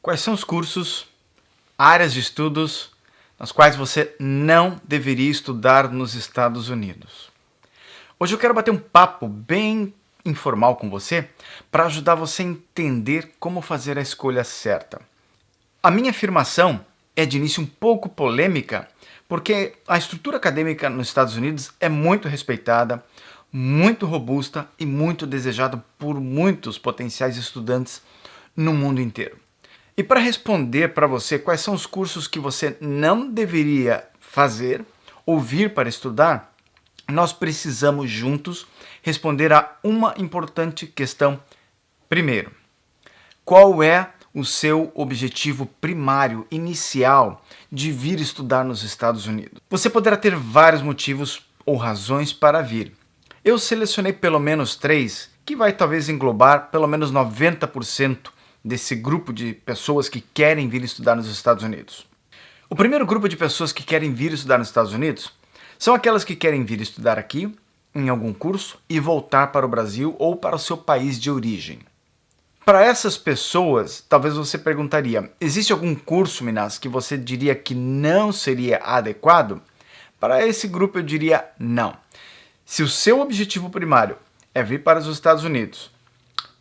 Quais são os cursos, áreas de estudos nas quais você não deveria estudar nos Estados Unidos? Hoje eu quero bater um papo bem informal com você para ajudar você a entender como fazer a escolha certa. A minha afirmação é de início um pouco polêmica, porque a estrutura acadêmica nos Estados Unidos é muito respeitada, muito robusta e muito desejada por muitos potenciais estudantes no mundo inteiro. E para responder para você quais são os cursos que você não deveria fazer ou vir para estudar, nós precisamos juntos responder a uma importante questão. Primeiro, qual é o seu objetivo primário, inicial, de vir estudar nos Estados Unidos? Você poderá ter vários motivos ou razões para vir. Eu selecionei pelo menos 3, que vai talvez englobar pelo menos 90% desse grupo de pessoas que querem vir estudar nos Estados Unidos. O primeiro grupo de pessoas que querem vir estudar nos Estados Unidos são aquelas que querem vir estudar aqui, em algum curso, e voltar para o Brasil ou para o seu país de origem. Para essas pessoas, talvez você perguntaria, existe algum curso, Minas, que você diria que não seria adequado? Para esse grupo eu diria não. Se o seu objetivo primário é vir para os Estados Unidos,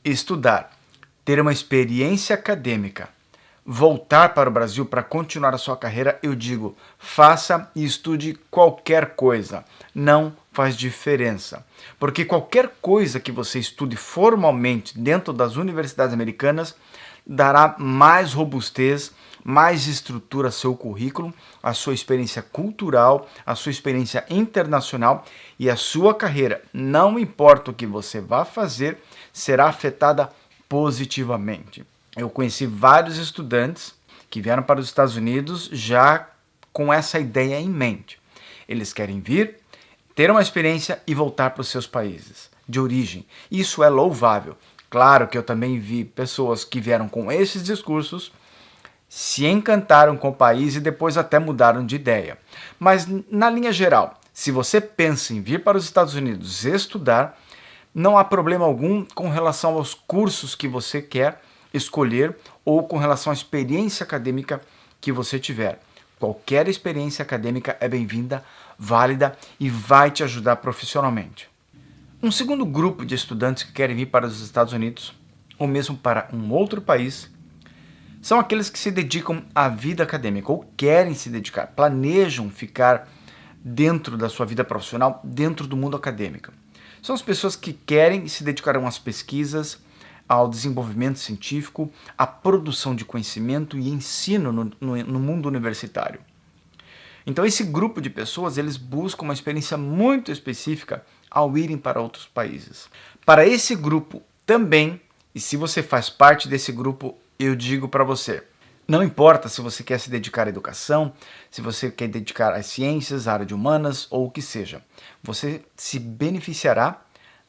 estudar, ter uma experiência acadêmica, voltar para o Brasil para continuar a sua carreira, eu digo, faça e estude qualquer coisa. Não faz diferença. Porque qualquer coisa que você estude formalmente dentro das universidades americanas dará mais robustez, mais estrutura ao seu currículo, à sua experiência cultural, à sua experiência internacional e a sua carreira, não importa o que você vá fazer, será afetada positivamente. Eu conheci vários estudantes que vieram para os Estados Unidos já com essa ideia em mente. Eles querem vir, ter uma experiência e voltar para os seus países de origem. Isso é louvável. Claro que eu também vi pessoas que vieram com esses discursos, se encantaram com o país e depois até mudaram de ideia. Mas na linha geral, se você pensa em vir para os Estados Unidos estudar, não há problema algum com relação aos cursos que você quer escolher ou com relação à experiência acadêmica que você tiver. Qualquer experiência acadêmica é bem-vinda, válida e vai te ajudar profissionalmente. Um segundo grupo de estudantes que querem vir para os Estados Unidos, ou mesmo para um outro país, são aqueles que se dedicam à vida acadêmica ou querem se dedicar, planejam ficar dentro da sua vida profissional, dentro do mundo acadêmico. São as pessoas que querem e se dedicarão às pesquisas, ao desenvolvimento científico, à produção de conhecimento e ensino no mundo universitário. Então esse grupo de pessoas, eles buscam uma experiência muito específica ao irem para outros países. Para esse grupo também, e se você faz parte desse grupo, eu digo para você, não importa se você quer se dedicar à educação, se você quer dedicar às ciências, à área de humanas ou o que seja, você se beneficiará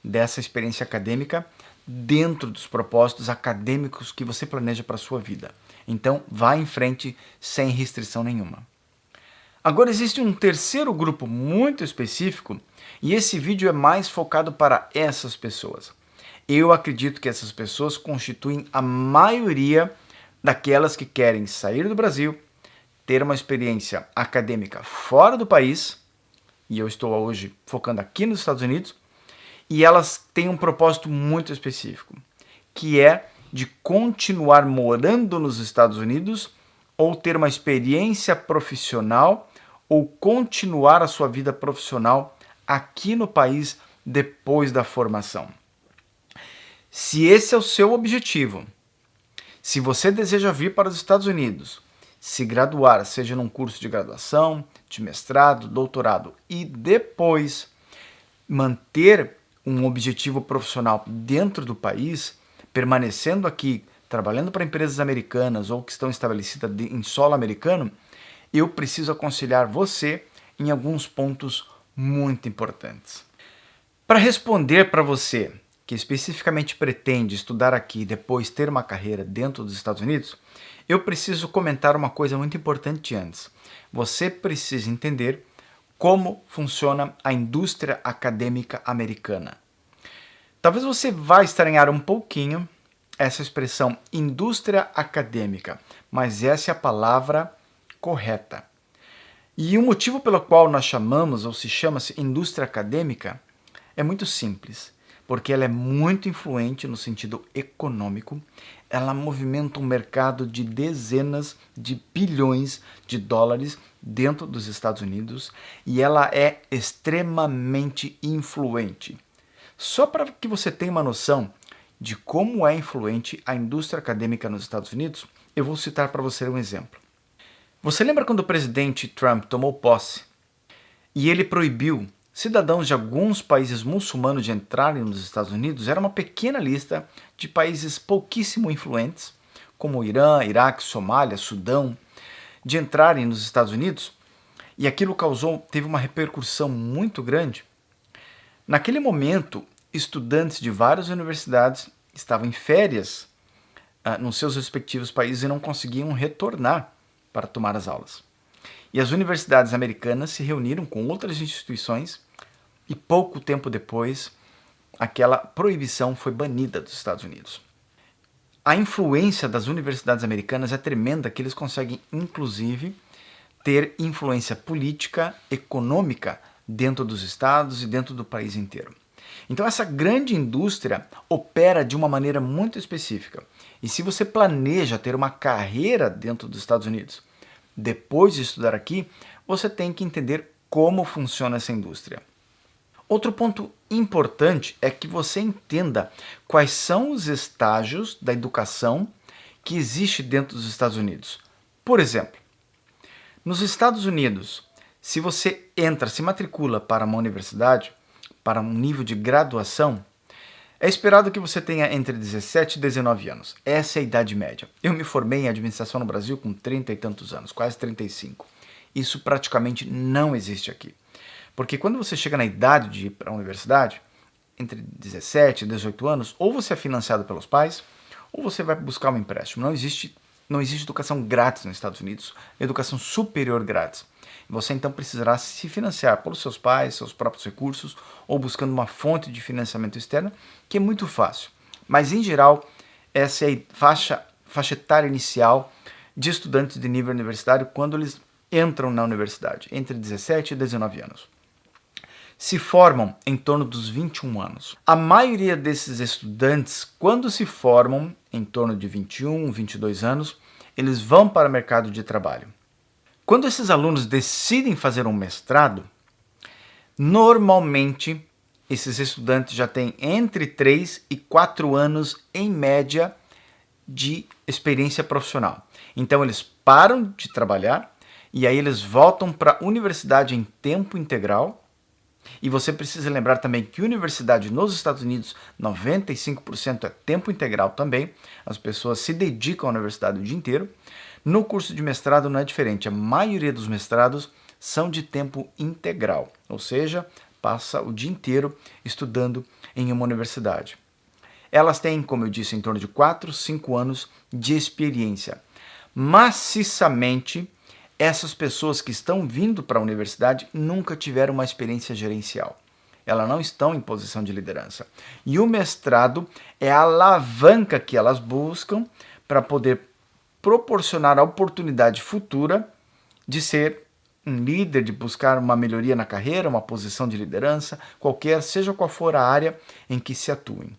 dessa experiência acadêmica dentro dos propósitos acadêmicos que você planeja para a sua vida. Então, vá em frente sem restrição nenhuma. Agora existe um terceiro grupo muito específico e esse vídeo é mais focado para essas pessoas. Eu acredito que essas pessoas constituem a maioria daquelas que querem sair do Brasil, ter uma experiência acadêmica fora do país, e eu estou hoje focando aqui nos Estados Unidos, e elas têm um propósito muito específico, que é de continuar morando nos Estados Unidos ou ter uma experiência profissional ou continuar a sua vida profissional aqui no país depois da formação. Se esse é o seu objetivo, se você deseja vir para os Estados Unidos, se graduar, seja num curso de graduação, de mestrado, doutorado, e depois manter um objetivo profissional dentro do país, permanecendo aqui, trabalhando para empresas americanas ou que estão estabelecidas em solo americano, eu preciso aconselhar você em alguns pontos muito importantes. Para responder para você que especificamente pretende estudar aqui e depois ter uma carreira dentro dos Estados Unidos, eu preciso comentar uma coisa muito importante antes. Você precisa entender como funciona a indústria acadêmica americana. Talvez você vá estranhar um pouquinho essa expressão indústria acadêmica, mas essa é a palavra correta. E o motivo pelo qual nós chamamos, ou se chama-se indústria acadêmica, é muito simples, porque ela é muito influente no sentido econômico, ela movimenta um mercado de dezenas de bilhões de dólares dentro dos Estados Unidos e ela é extremamente influente. Só para que você tenha uma noção de como é influente a indústria acadêmica nos Estados Unidos, eu vou citar para você um exemplo. Você lembra quando o presidente Trump tomou posse e ele proibiu cidadãos de alguns países muçulmanos de entrarem nos Estados Unidos? Era uma pequena lista de países pouquíssimo influentes, como o Irã, Iraque, Somália, Sudão, de entrarem nos Estados Unidos, e aquilo teve uma repercussão muito grande. Naquele momento, estudantes de várias universidades estavam em férias nos seus respectivos países e não conseguiam retornar para tomar as aulas. E as universidades americanas se reuniram com outras instituições e pouco tempo depois aquela proibição foi banida dos Estados Unidos. A influência das universidades americanas é tremenda, que eles conseguem inclusive ter influência política, econômica dentro dos estados e dentro do país inteiro. Então essa grande indústria opera de uma maneira muito específica. E se você planeja ter uma carreira dentro dos Estados Unidos, depois de estudar aqui, você tem que entender como funciona essa indústria. Outro ponto importante é que você entenda quais são os estágios da educação que existe dentro dos Estados Unidos. Por exemplo, nos Estados Unidos, se você se matricula para uma universidade, para um nível de graduação, é esperado que você tenha entre 17 e 19 anos. Essa é a idade média. Eu me formei em administração no Brasil com 30 e tantos anos, quase 35. Isso praticamente não existe aqui. Porque quando você chega na idade de ir para a universidade, entre 17 e 18 anos, ou você é financiado pelos pais, ou você vai buscar um empréstimo. Não existe educação grátis nos Estados Unidos, educação superior grátis. Você então precisará se financiar pelos seus pais, seus próprios recursos, ou buscando uma fonte de financiamento externo, que é muito fácil. Mas, em geral, essa é a faixa etária inicial de estudantes de nível universitário quando eles entram na universidade, entre 17 e 19 anos. Se formam em torno dos 21 anos. A maioria desses estudantes, quando se formam em torno de 21, 22 anos, eles vão para o mercado de trabalho. Quando esses alunos decidem fazer um mestrado, normalmente esses estudantes já têm entre 3 e 4 anos, em média, de experiência profissional. Então eles param de trabalhar e aí eles voltam para a universidade em tempo integral. E você precisa lembrar também que universidade nos Estados Unidos, 95% é tempo integral também. As pessoas se dedicam à universidade o dia inteiro. No curso de mestrado não é diferente. A maioria dos mestrados são de tempo integral, ou seja, passa o dia inteiro estudando em uma universidade. Elas têm, como eu disse, em torno de 4, 5 anos de experiência. Maciçamente, essas pessoas que estão vindo para a universidade nunca tiveram uma experiência gerencial. Elas não estão em posição de liderança. E o mestrado é a alavanca que elas buscam para poder proporcionar a oportunidade futura de ser um líder, de buscar uma melhoria na carreira, uma posição de liderança, seja qual for a área em que se atuem.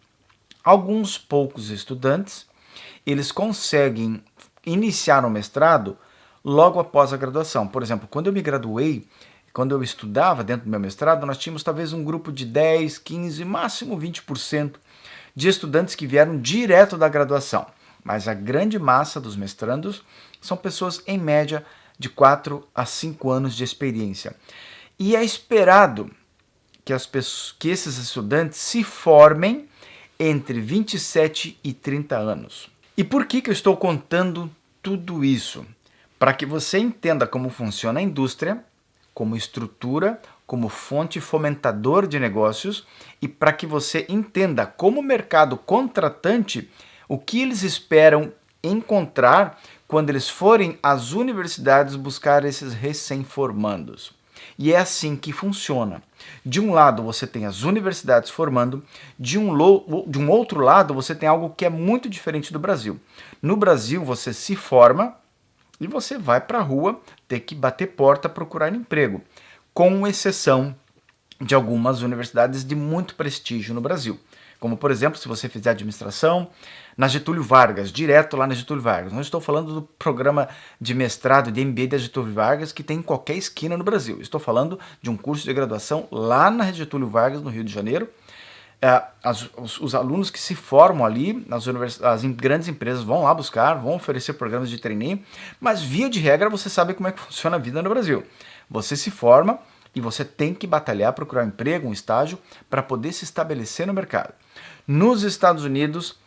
Alguns poucos estudantes, eles conseguem iniciar o mestrado logo após a graduação. Por exemplo, quando eu me graduei, quando eu estudava dentro do meu mestrado, nós tínhamos talvez um grupo de 10, 15, máximo 20% de estudantes que vieram direto da graduação. Mas a grande massa dos mestrandos são pessoas, em média, de 4 a 5 anos de experiência. E é esperado que esses estudantes se formem entre 27 e 30 anos. E por que eu estou contando tudo isso? Para que você entenda como funciona a indústria, como estrutura, como fonte fomentador de negócios, e para que você entenda como o mercado contratante, o que eles esperam encontrar quando eles forem às universidades buscar esses recém-formandos. E é assim que funciona. De um lado você tem as universidades formando, de um outro lado você tem algo que é muito diferente do Brasil. No Brasil você se forma e você vai para a rua ter que bater porta, procurar emprego, com exceção de algumas universidades de muito prestígio no Brasil. Como, por exemplo, se você fizer administração na Getúlio Vargas, direto lá na Getúlio Vargas. Não estou falando do programa de mestrado de MBA da Getúlio Vargas que tem em qualquer esquina no Brasil. Estou falando de um curso de graduação lá na Getúlio Vargas, no Rio de Janeiro. Os alunos que se formam ali, as grandes empresas vão lá buscar, vão oferecer programas de trainee, mas via de regra você sabe como é que funciona a vida no Brasil. Você se forma e você tem que batalhar, procurar um emprego, um estágio, para poder se estabelecer no mercado. Nos Estados Unidos,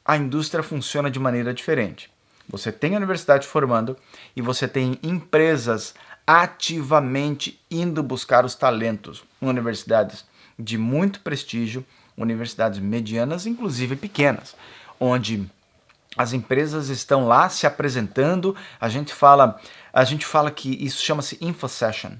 a indústria funciona de maneira diferente. Você tem a universidade formando e você tem empresas ativamente indo buscar os talentos. Universidades de muito prestígio, universidades medianas, inclusive pequenas, onde as empresas estão lá se apresentando. A gente fala que isso chama-se InfoSession.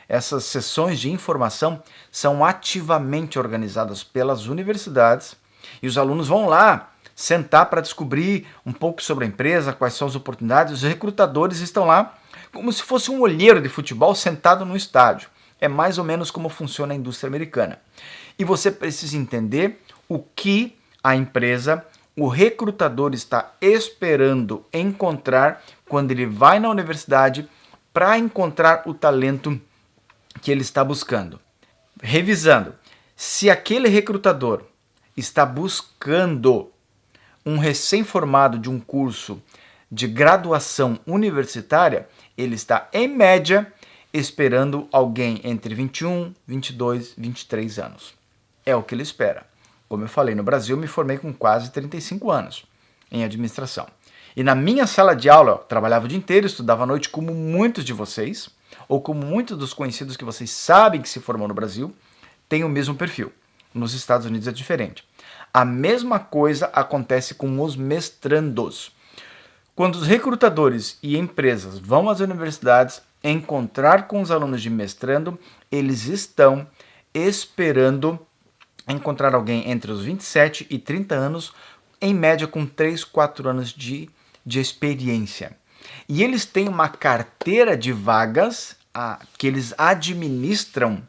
Essas sessões de informação são ativamente organizadas pelas universidades e os alunos vão lá sentar para descobrir um pouco sobre a empresa, quais são as oportunidades. Os recrutadores estão lá como se fosse um olheiro de futebol sentado no estádio. É mais ou menos como funciona a indústria americana. E você precisa entender o que a empresa, o recrutador está esperando encontrar quando ele vai na universidade para encontrar o talento que ele está buscando. Revisando, se aquele recrutador está buscando um recém-formado de um curso de graduação universitária, ele está, em média, esperando alguém entre 21, 22, 23 anos. É o que ele espera. Como eu falei, no Brasil eu me formei com quase 35 anos em administração. E na minha sala de aula, eu trabalhava o dia inteiro, estudava à noite, como muitos de vocês, ou como muitos dos conhecidos que vocês sabem que se formam no Brasil, têm o mesmo perfil. Nos Estados Unidos é diferente. A mesma coisa acontece com os mestrandos. Quando os recrutadores e empresas vão às universidades encontrar com os alunos de mestrando, eles estão esperando encontrar alguém entre os 27 e 30 anos, em média com 3, 4 anos de experiência. E eles têm uma carteira de vagas que eles administram,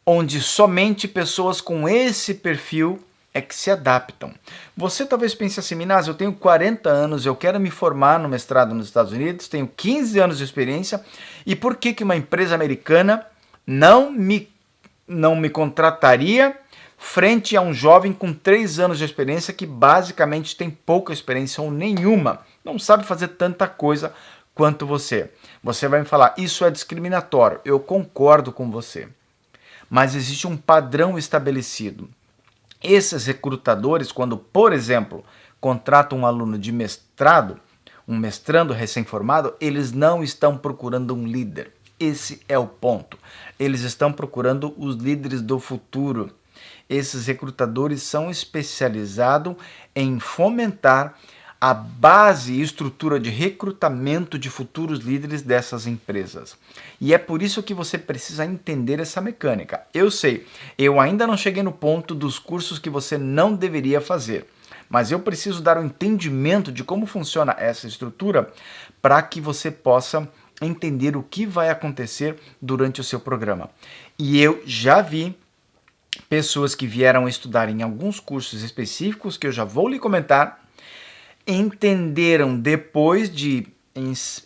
onde somente pessoas com esse perfil é que se adaptam. Você talvez pense assim, Minas, eu tenho 40 anos, eu quero me formar no mestrado nos Estados Unidos, tenho 15 anos de experiência, e por que uma empresa americana não me contrataria frente a um jovem com 3 anos de experiência que basicamente tem pouca experiência ou nenhuma, não sabe fazer tanta coisa quanto você? Você vai me falar, isso é discriminatório. Eu concordo com você. Mas existe um padrão estabelecido. Esses recrutadores, quando, por exemplo, contratam um aluno de mestrado, um mestrando recém-formado, eles não estão procurando um líder. Esse é o ponto. Eles estão procurando os líderes do futuro. Esses recrutadores são especializados em fomentar a base e estrutura de recrutamento de futuros líderes dessas empresas. E é por isso que você precisa entender essa mecânica. Eu sei, eu ainda não cheguei no ponto dos cursos que você não deveria fazer, mas eu preciso dar um entendimento de como funciona essa estrutura para que você possa entender o que vai acontecer durante o seu programa. E eu já vi pessoas que vieram estudar em alguns cursos específicos que eu já vou lhe comentar, entenderam depois de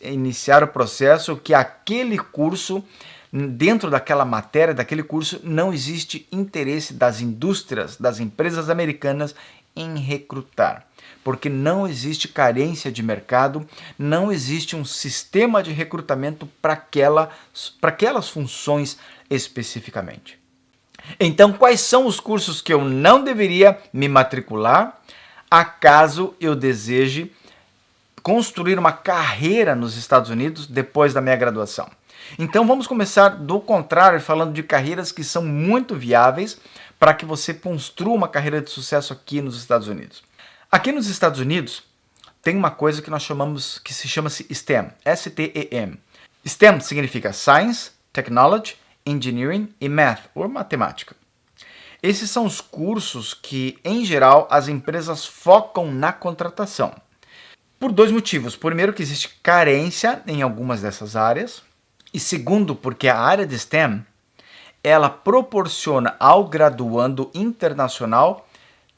iniciar o processo que aquele curso, dentro daquela matéria, daquele curso, não existe interesse das indústrias, das empresas americanas em recrutar. Porque não existe carência de mercado, não existe um sistema de recrutamento para aquelas funções especificamente. Então, quais são os cursos que eu não deveria me matricular, acaso eu deseje construir uma carreira nos Estados Unidos depois da minha graduação? Então vamos começar do contrário, falando de carreiras que são muito viáveis para que você construa uma carreira de sucesso aqui nos Estados Unidos. Aqui nos Estados Unidos tem uma coisa que nós chamamos, que se chama STEM, S-T-E-M. STEM significa Science, Technology, Engineering e Math, ou matemática. Esses são os cursos que, em geral, as empresas focam na contratação. Por dois motivos. Primeiro, que existe carência em algumas dessas áreas. E segundo, porque a área de STEM, ela proporciona ao graduando internacional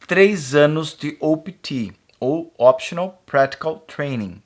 3 anos de OPT, ou Optional Practical Training,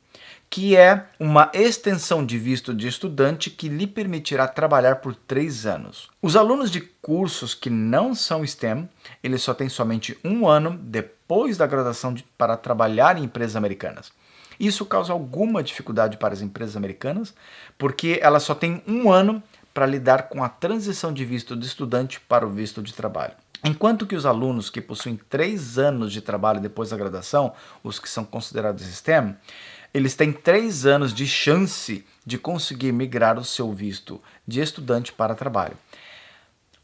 que é uma extensão de visto de estudante que lhe permitirá trabalhar por 3 anos. Os alunos de cursos que não são STEM, eles só têm somente 1 ano depois da graduação para trabalhar em empresas americanas. Isso causa alguma dificuldade para as empresas americanas, porque elas só têm 1 ano para lidar com a transição de visto de estudante para o visto de trabalho. Enquanto que os alunos que possuem 3 anos de trabalho depois da graduação, os que são considerados STEM, eles têm 3 anos de chance de conseguir migrar o seu visto de estudante para trabalho.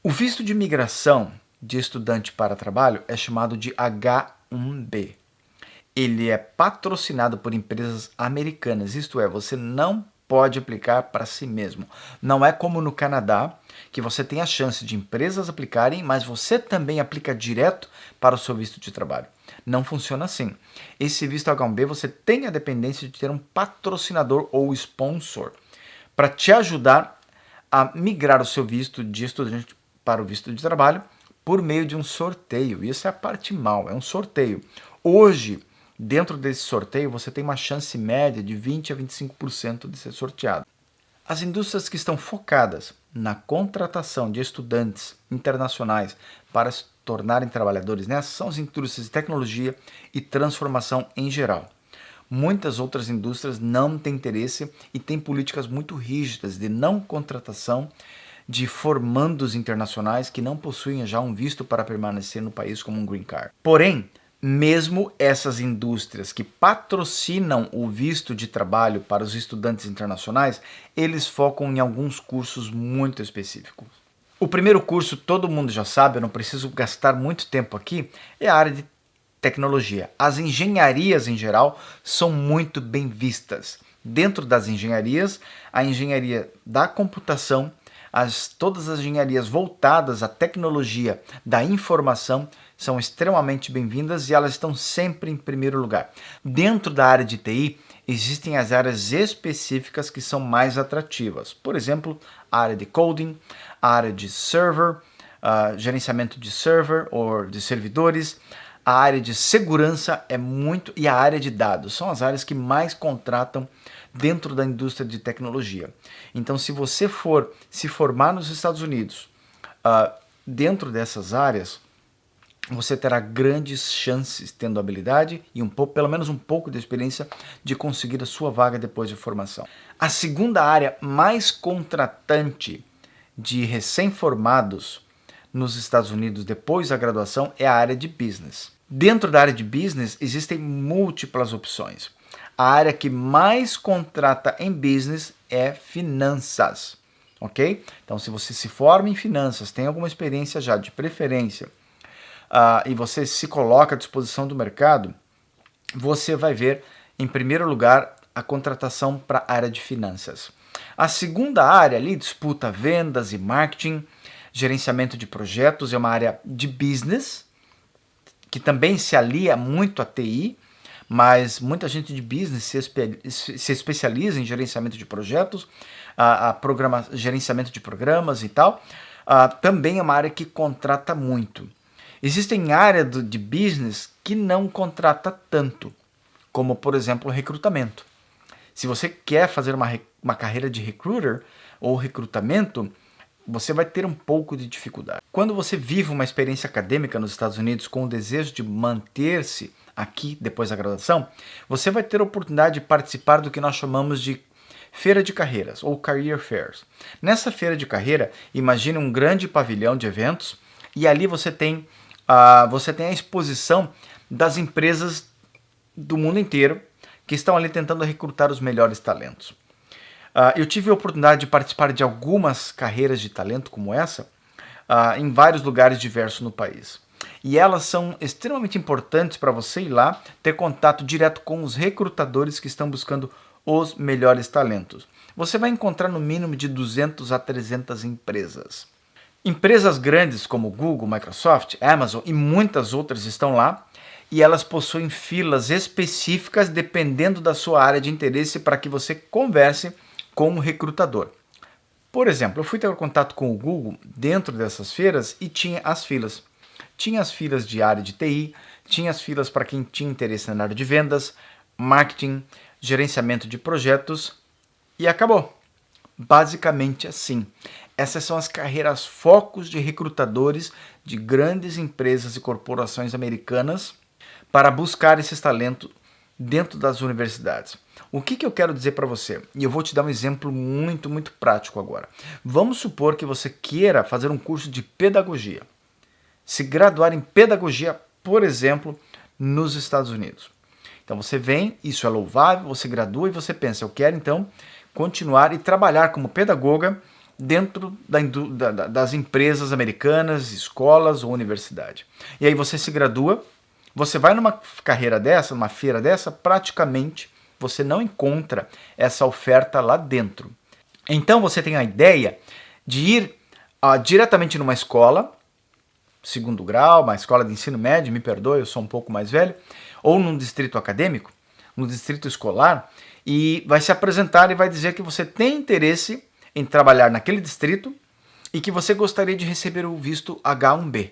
O visto de migração de estudante para trabalho é chamado de H-1B. Ele é patrocinado por empresas americanas, isto é, você não pode aplicar para si mesmo. Não é como no Canadá, que você tem a chance de empresas aplicarem, mas você também aplica direto para o seu visto de trabalho. Não funciona assim. Esse visto H-1B você tem a dependência de ter um patrocinador ou sponsor para te ajudar a migrar o seu visto de estudante para o visto de trabalho por meio de um sorteio. Isso é a parte mal, é um sorteio. Hoje, dentro desse sorteio, você tem uma chance média de 20 a 25% de ser sorteado. As indústrias que estão focadas na contratação de estudantes internacionais para se tornarem trabalhadores nessas são as indústrias de tecnologia e transformação em geral. Muitas outras indústrias não têm interesse e têm políticas muito rígidas de não contratação de formandos internacionais que não possuem já um visto para permanecer no país como um green card. Porém, mesmo essas indústrias que patrocinam o visto de trabalho para os estudantes internacionais, eles focam em alguns cursos muito específicos. O primeiro curso, todo mundo já sabe, eu não preciso gastar muito tempo aqui, é a área de tecnologia. As engenharias, em geral, são muito bem vistas. Dentro das engenharias, a engenharia da computação, todas as engenharias voltadas à tecnologia da informação são extremamente bem-vindas e elas estão sempre em primeiro lugar. Dentro da área de TI, existem as áreas específicas que são mais atrativas. Por exemplo, a área de coding, a área de server, gerenciamento de server ou de servidores, a área de segurança e a área de dados. São as áreas que mais contratam dentro da indústria de tecnologia. Então, se você for se formar nos Estados Unidos, dentro dessas áreas, você terá grandes chances, tendo habilidade e pelo menos um pouco de experiência, de conseguir a sua vaga depois de formação. A segunda área mais contratante de recém-formados nos Estados Unidos depois da graduação é a área de business. Dentro da área de business existem múltiplas opções. A área que mais contrata em business é finanças, ok? Então, se você se forma em finanças, tem alguma experiência já, de preferência, e você se coloca à disposição do mercado, você vai ver, em primeiro lugar, a contratação para a área de finanças. A segunda área ali disputa vendas e marketing, gerenciamento de projetos, é uma área de business, que também se alia muito à TI, mas muita gente de business se especializa em gerenciamento de projetos, gerenciamento de programas e tal. Também é uma área que contrata muito. Existem áreas de business que não contrata tanto, como, por exemplo, recrutamento. Se você quer fazer uma carreira de recruiter ou recrutamento, você vai ter um pouco de dificuldade. Quando você vive uma experiência acadêmica nos Estados Unidos com o desejo de manter-se aqui depois da graduação, você vai ter a oportunidade de participar do que nós chamamos de feira de carreiras, ou career fairs. Nessa feira de carreira, imagine um grande pavilhão de eventos, e ali você tem a exposição das empresas do mundo inteiro que estão ali tentando recrutar os melhores talentos. Eu tive a oportunidade de participar de algumas carreiras de talento como essa, em vários lugares diversos no país. E elas são extremamente importantes para você ir lá, ter contato direto com os recrutadores que estão buscando os melhores talentos. Você vai encontrar no mínimo de 200 a 300 empresas. Empresas grandes como Google, Microsoft, Amazon e muitas outras estão lá e elas possuem filas específicas dependendo da sua área de interesse para que você converse com o recrutador. Por exemplo, eu fui ter contato com o Google dentro dessas feiras e tinha as filas. Tinha as filas de área de TI, tinha as filas para quem tinha interesse na área de vendas, marketing, gerenciamento de projetos e acabou. Basicamente assim. Essas são as carreiras focos de recrutadores de grandes empresas e corporações americanas para buscar esses talentos dentro das universidades. O que eu quero dizer para você? E eu vou te dar um exemplo muito prático agora. Vamos supor que você queira fazer um curso de pedagogia. Se graduar em pedagogia, por exemplo, nos Estados Unidos. Então você vem, isso é louvável, você gradua e você pensa, eu quero então continuar e trabalhar como pedagoga dentro das empresas americanas, escolas ou universidade. E aí você se gradua, você vai numa carreira dessa, numa feira dessa, praticamente você não encontra essa oferta lá dentro. Então você tem a ideia de ir diretamente numa escola, segundo grau, uma escola de ensino médio, me perdoe, eu sou um pouco mais velho, ou num distrito acadêmico, no distrito escolar, e vai se apresentar e vai dizer que você tem interesse em trabalhar naquele distrito e que você gostaria de receber o visto H1B.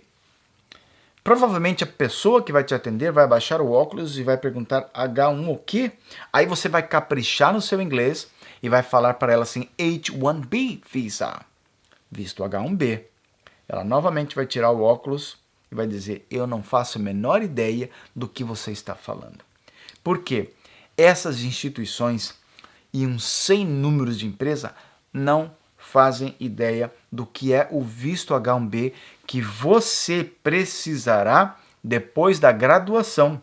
Provavelmente a pessoa que vai te atender vai abaixar o óculos e vai perguntar H1 o quê? Aí você vai caprichar no seu inglês e vai falar para ela assim, H1B visa, visto H1B. Ela novamente vai tirar o óculos e vai dizer, eu não faço a menor ideia do que você está falando. Por quê? Essas instituições e um sem números de empresa não fazem ideia do que é o visto H1B que você precisará depois da graduação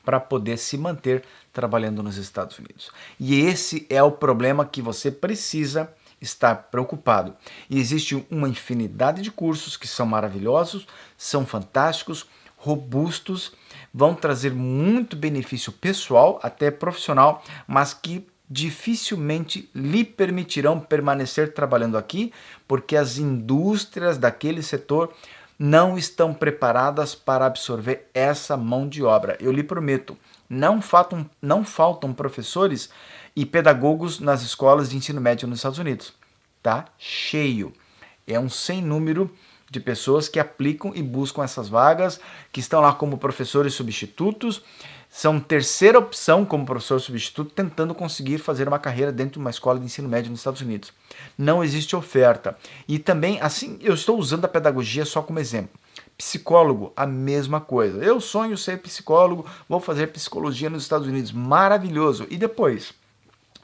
para poder se manter trabalhando nos Estados Unidos. E esse é o problema que você precisa estar preocupado. E existe uma infinidade de cursos que são maravilhosos, são fantásticos, robustos, vão trazer muito benefício pessoal, até profissional, mas que dificilmente lhe permitirão permanecer trabalhando aqui, porque as indústrias daquele setor não estão preparadas para absorver essa mão de obra. Eu lhe prometo, não faltam professores e pedagogos nas escolas de ensino médio nos Estados Unidos. Tá cheio. É um sem número de pessoas que aplicam e buscam essas vagas, que estão lá como professores substitutos, são terceira opção como professor substituto, tentando conseguir fazer uma carreira dentro de uma escola de ensino médio nos Estados Unidos. Não existe oferta. E também, assim, eu estou usando a pedagogia só como exemplo. Psicólogo, a mesma coisa. Eu sonho ser psicólogo, vou fazer psicologia nos Estados Unidos. Maravilhoso. E depois?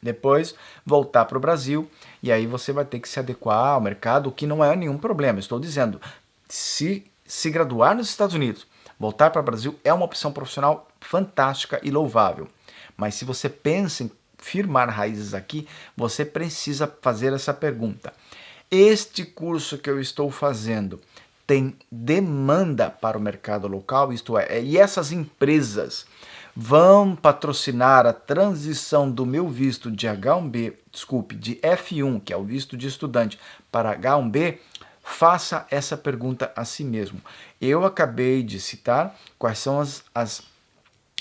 Depois voltar para o Brasil e aí você vai ter que se adequar ao mercado, o que não é nenhum problema. Estou dizendo, se graduar nos Estados Unidos, voltar para o Brasil é uma opção profissional fantástica e louvável. Mas se você pensa em firmar raízes aqui, você precisa fazer essa pergunta. Este curso que eu estou fazendo tem demanda para o mercado local, isto é, e essas empresas vão patrocinar a transição do meu visto de de F1, que é o visto de estudante, para H1B, faça essa pergunta a si mesmo. Eu acabei de citar quais são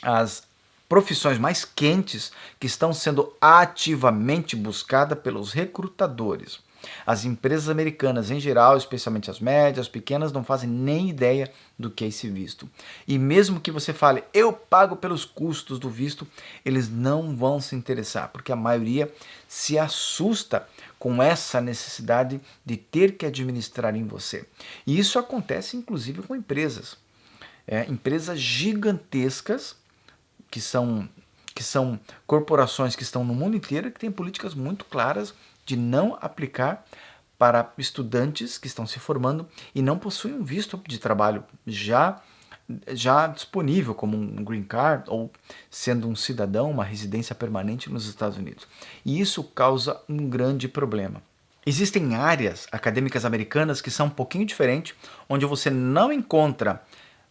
as profissões mais quentes que estão sendo ativamente buscadas pelos recrutadores. As empresas americanas em geral, especialmente as médias, as pequenas, não fazem nem ideia do que é esse visto. E mesmo que você fale, eu pago pelos custos do visto, eles não vão se interessar, porque a maioria se assusta com essa necessidade de ter que administrar em você. E isso acontece inclusive com empresas. Empresas gigantescas, que são corporações que estão no mundo inteiro, que têm políticas muito claras de não aplicar para estudantes que estão se formando e não possuem um visto de trabalho já disponível como um green card ou sendo um cidadão, uma residência permanente nos Estados Unidos. E isso causa um grande problema. Existem áreas acadêmicas americanas que são um pouquinho diferentes, onde você não encontra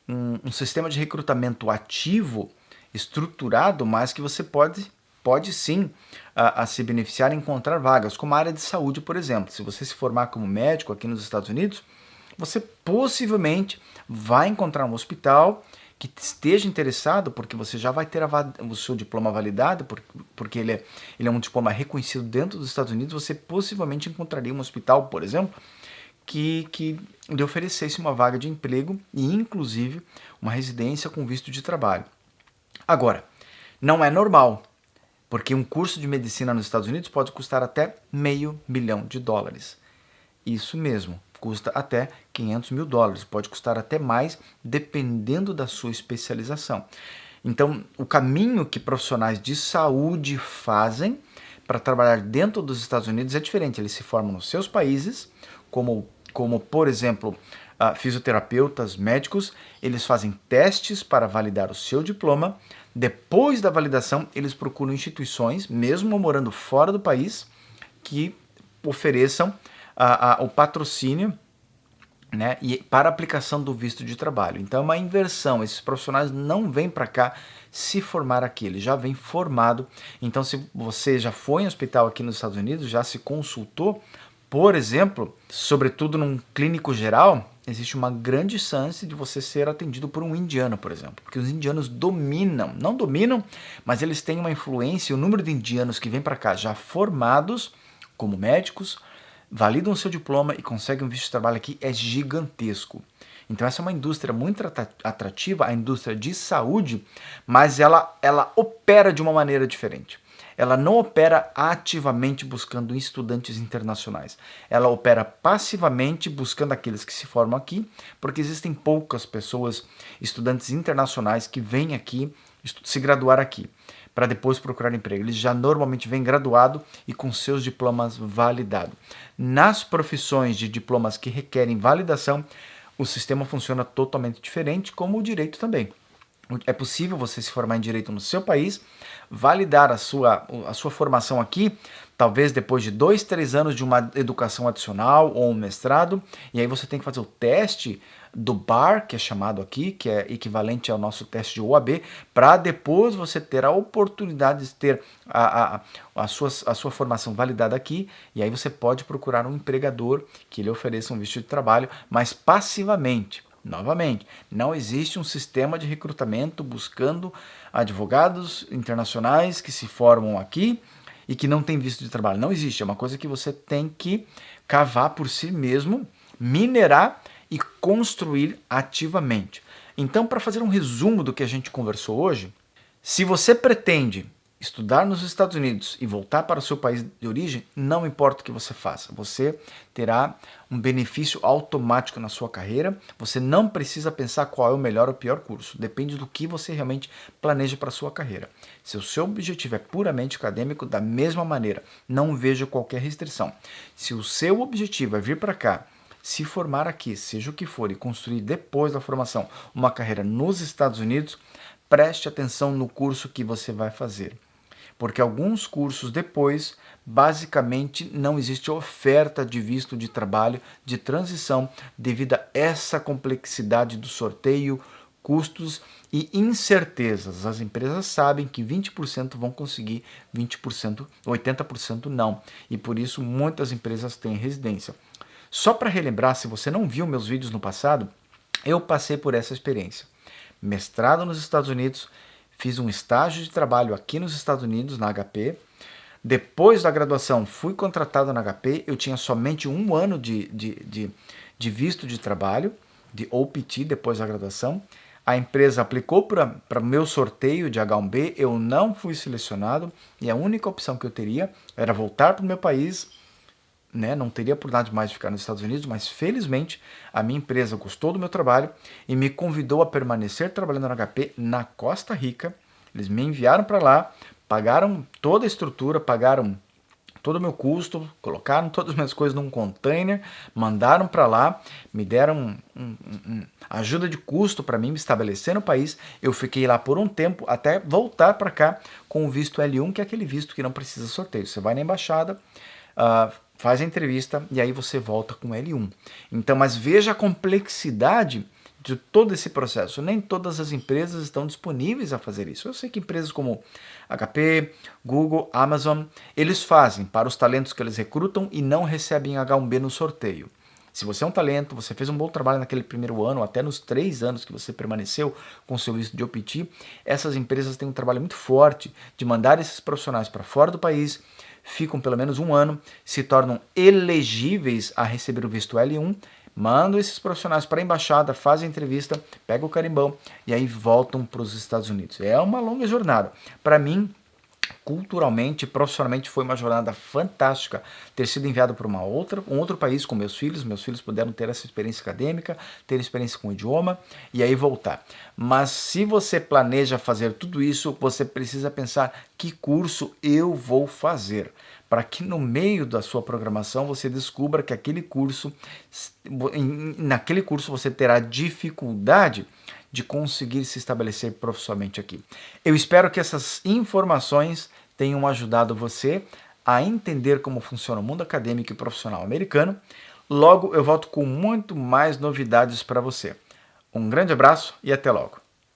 um sistema de recrutamento ativo, estruturado, mas que você pode pode sim a se beneficiar e encontrar vagas, como a área de saúde, por exemplo. Se você se formar como médico aqui nos Estados Unidos, você possivelmente vai encontrar um hospital que esteja interessado, porque você já vai ter o seu diploma validado, porque ele é um diploma reconhecido dentro dos Estados Unidos. Você possivelmente encontraria um hospital, por exemplo, que lhe oferecesse uma vaga de emprego e, inclusive, uma residência com visto de trabalho. Agora, não é normal, porque um curso de medicina nos Estados Unidos pode custar até $500 mil. Isso mesmo, custa até $500 mil, pode custar até mais, dependendo da sua especialização. Então, o caminho que profissionais de saúde fazem para trabalhar dentro dos Estados Unidos é diferente. Eles se formam nos seus países, como por exemplo, fisioterapeutas, médicos. Eles fazem testes para validar o seu diploma. Depois da validação, eles procuram instituições, mesmo morando fora do país, que ofereçam o patrocínio, né, e para a aplicação do visto de trabalho. Então é uma inversão. Esses profissionais não vêm para cá se formar aqui, ele já vem formado. Então, se você já foi em hospital aqui nos Estados Unidos, já se consultou, por exemplo, sobretudo num clínico geral, existe uma grande chance de você ser atendido por um indiano, por exemplo. Porque os indianos não dominam, mas eles têm uma influência. O número de indianos que vêm para cá já formados como médicos, validam o seu diploma e conseguem um visto de trabalho aqui é gigantesco. Então essa é uma indústria muito atrativa, a indústria de saúde, mas ela opera de uma maneira diferente. Ela não opera ativamente buscando estudantes internacionais. Ela opera passivamente buscando aqueles que se formam aqui, porque existem poucas pessoas, estudantes internacionais, que vêm aqui se graduar aqui, para depois procurar emprego. Eles já normalmente vêm graduado e com seus diplomas validados. Nas profissões de diplomas que requerem validação, o sistema funciona totalmente diferente, como o direito também. É possível você se formar em direito no seu país, validar a sua formação aqui, talvez depois de 2, 3 anos de uma educação adicional ou um mestrado, e aí você tem que fazer o teste do BAR, que é chamado aqui, que é equivalente ao nosso teste de OAB, para depois você ter a oportunidade de ter a sua formação validada aqui, e aí você pode procurar um empregador que lhe ofereça um visto de trabalho, mas passivamente. Novamente, não existe um sistema de recrutamento buscando advogados internacionais que se formam aqui e que não têm visto de trabalho. Não existe, é uma coisa que você tem que cavar por si mesmo, minerar e construir ativamente. Então, para fazer um resumo do que a gente conversou hoje, se você pretende estudar nos Estados Unidos e voltar para o seu país de origem, não importa o que você faça, você terá um benefício automático na sua carreira. Você não precisa pensar qual é o melhor ou pior curso, depende do que você realmente planeja para a sua carreira. Se o seu objetivo é puramente acadêmico, da mesma maneira, não vejo qualquer restrição. Se o seu objetivo é vir para cá, se formar aqui, seja o que for, e construir depois da formação uma carreira nos Estados Unidos, preste atenção no curso que você vai fazer. Porque alguns cursos depois, basicamente, não existe oferta de visto de trabalho de transição devido a essa complexidade do sorteio, custos e incertezas. As empresas sabem que 20% vão conseguir, 20%, 80% não. E por isso muitas empresas têm residência. Só para relembrar, se você não viu meus vídeos no passado, eu passei por essa experiência. Mestrado nos Estados Unidos, fiz um estágio de trabalho aqui nos Estados Unidos, na HP. Depois da graduação, fui contratado na HP. Eu tinha somente 1 ano de visto de trabalho, de OPT, depois da graduação. A empresa aplicou para o meu sorteio de H1B, eu não fui selecionado e a única opção que eu teria era voltar para o meu país, né? Não teria por nada mais ficar nos Estados Unidos, mas felizmente a minha empresa gostou do meu trabalho e me convidou a permanecer trabalhando na HP na Costa Rica. Eles me enviaram para lá, pagaram toda a estrutura, pagaram todo o meu custo, colocaram todas as minhas coisas num container, mandaram para lá, me deram ajuda de custo para mim me estabelecer no país. Eu fiquei lá por um tempo até voltar para cá com o visto L1, que é aquele visto que não precisa sorteio. Você vai na embaixada, faz a entrevista e aí você volta com L1. Então, mas veja a complexidade de todo esse processo. Nem todas as empresas estão disponíveis a fazer isso. Eu sei que empresas como HP, Google, Amazon, eles fazem para os talentos que eles recrutam e não recebem H1B no sorteio. Se você é um talento, você fez um bom trabalho naquele primeiro ano, até nos 3 anos que você permaneceu com seu visto de OPT, essas empresas têm um trabalho muito forte de mandar esses profissionais para fora do país, ficam pelo menos 1 ano, se tornam elegíveis a receber o visto L1, mandam esses profissionais para a embaixada, fazem a entrevista, pegam o carimbão e aí voltam para os Estados Unidos. É uma longa jornada. Para mim, culturalmente, profissionalmente, foi uma jornada fantástica ter sido enviado para um outro país com meus filhos. Meus filhos puderam ter essa experiência acadêmica, ter experiência com o idioma e aí voltar. Mas se você planeja fazer tudo isso, você precisa pensar que curso eu vou fazer, para que no meio da sua programação você descubra que naquele curso você terá dificuldade de conseguir se estabelecer profissionalmente aqui. Eu espero que essas informações tenham ajudado você a entender como funciona o mundo acadêmico e profissional americano. Logo eu volto com muito mais novidades para você. Um grande abraço e até logo.